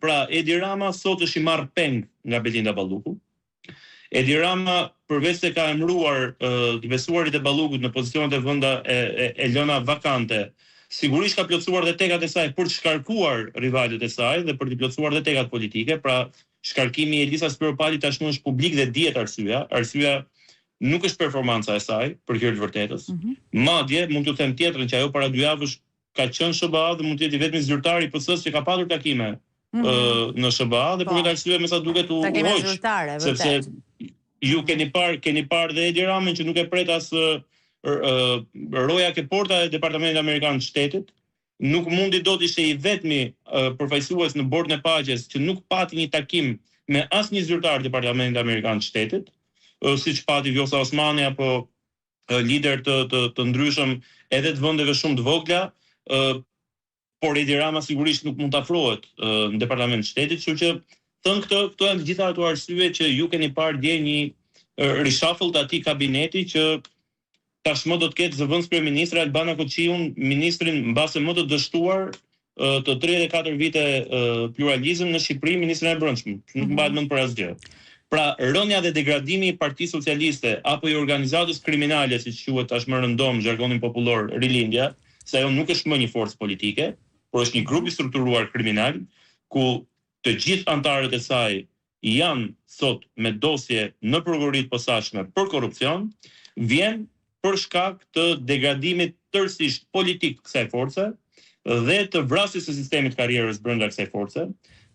Pra, Edi Rama sot është i marrë peng nga Belinda Balluku. Edi Rama, përveç se ka emëruar të besuarit e Ballukut në pozicionet e vënda e lëna vakante, sigurisht ka plotësuar dhe tekat e saj për të shkarkuar rivalet e saj dhe për të plotësuar dhe tekat politike. Pra, shkarkimi i Elisas Spiropali tashmë është publik dhe dihet arsyeja. Arsyeja nuk është performanca e saj, për hir të vërtetës. Madje mund t'ju them tjetrën që ajo para 2 javësh ka qenë SBA dhe mund të jetë vetëm zyrtari i PS-s që ka patur takime në SBA dhe për këtë arsye me sa duket u hoq. Sepse ju keni parë dhe Edi Ramën që nuk e pret as roja ke porta e Departamentit Amerikan të Shtetit, nuk mundi dot ishte i vetmi përfaqësues në Bordën e Paqes që nuk pati një takim me asnjë zyrtar të Departamentit Amerikan të Shtetit, siç pati Vjosa Osmani apo lider të ndryshëm edhe të vendeve shumë të vogla, por Edi Rama sigurisht nuk mund të afrohet në Departament të Shtetit, kështu që thënë këto janë gjitha ato arsye që ju keni parë dje një reshuffle të atij kabineti që tashmë do të ketë zëvendës kryeministri Albana Koçiun, ministrin mbase më të dështuar të 34 vite pluralizëm në Shqipëri, ministrin e brendshëm. Nuk mbahet mend për asgjë. Pra, rënja dhe degradimi i Partisë Socialiste apo i organizatës kriminale, siç quhet tashmë rëndom zhargonin popullor rilindja, se ajo nuk është më një forcë politike, por është një grup i strukturuar kriminal ku të gjithë anëtarët e saj janë sot me dosje në prokurorit posaçme për korrupsion, vjen për shkak të degradimit tërësisht politik kësaj force dhe të vrasjes së sistemit karrierës brenda kësaj force,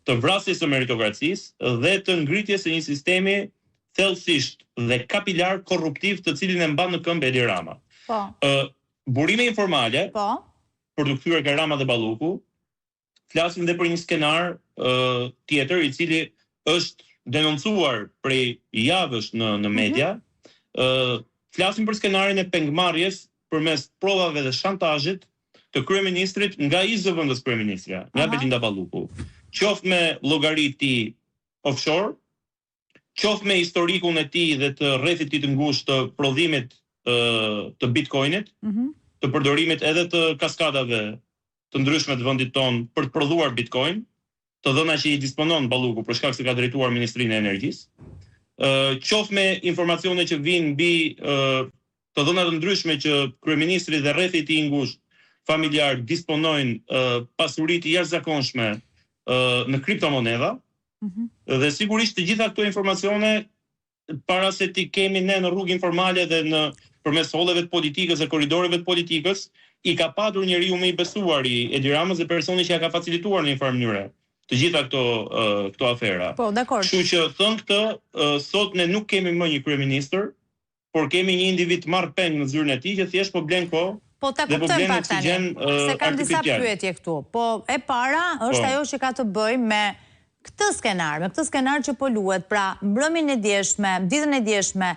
të vrasjes së meritokracisë dhe të ngritjes së një sistemi thellësisht dhe kapilar korruptiv të cilin e mban në këmbë Edi Rama. Burime informale, për të kthyer nga Rama dhe Balluku, flasim dhe për një skenar tjetër i cili është denoncuar prej javësh në media. Flasim për skenarin e pengmarrjes përmes provave dhe shantazhit të kryeministrit nga i zëvendës kryeministrja, nga Belinda Balluku. Qoftë me llogaritë e tij offshore, qoftë me historikun e tij dhe të rrethit të ngushtë të prodhimit të Bitcoinit, të përdorimit edhe të kaskadave të ndryshme të vendit tonë për të prodhuar Bitcoin, të dhëna që i disponon Balluku për shkak se ka drejtuar Ministrinë e Energjisë. Qoftë me informacione që vijnë mbi të dhëna të ndryshme që kryeministri dhe rrethi i tij i ngushtë familjar disponojnë pasuri të jashtëzakonshme në kriptomonedha. Dhe sigurisht të gjitha këto informacione para se ti kemi ne në rrugë informale dhe në përmes holleve të politikës dhe korridoreve të politikës, i ka patur njeriu më i besuar i Edi Ramës dhe personi që ja ka facilituar në një farë mënyre të gjitha këto afera. Po, dakor. Kështu që thënë këtë, sot ne nuk kemi më një kryeministër, por kemi një individ marrë peng në zyrën e tij që thjesht po blen kohë. Po ta kuptojmë pak tani, se kam disa pyetje këtu. Po e para është ajo që ka të bëjë me këtë skenar që po luhet, pra mbrëmjen e djeshme, ditën e djeshme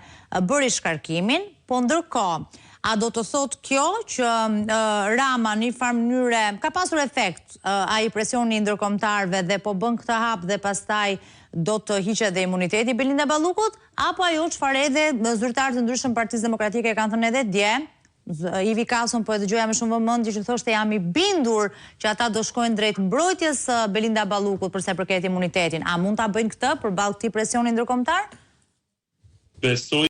bëri shkarkimin, po ndërkohë a do të thotë kjo që Rama në një farë mënyre ka pasur efekt ai presioni i ndërkombëtarëve dhe po bën këtë hap dhe pastaj do të hiqet dhe imuniteti Belinda Ballukut, apo ajo çfarë edhe zyrtarët të ndryshëm Partisë Demokratike kanë thënë edhe dje, Ivi Kason po e dëgjoja me shumë vëmendje që thoshte jam i bindur që ata do shkojnë drejt mbrojtjes Belinda Ballukut për sa i përket imunitetin. A mund ta bëjnë këtë përballë këtij presioni ndërkombëtar? Besoj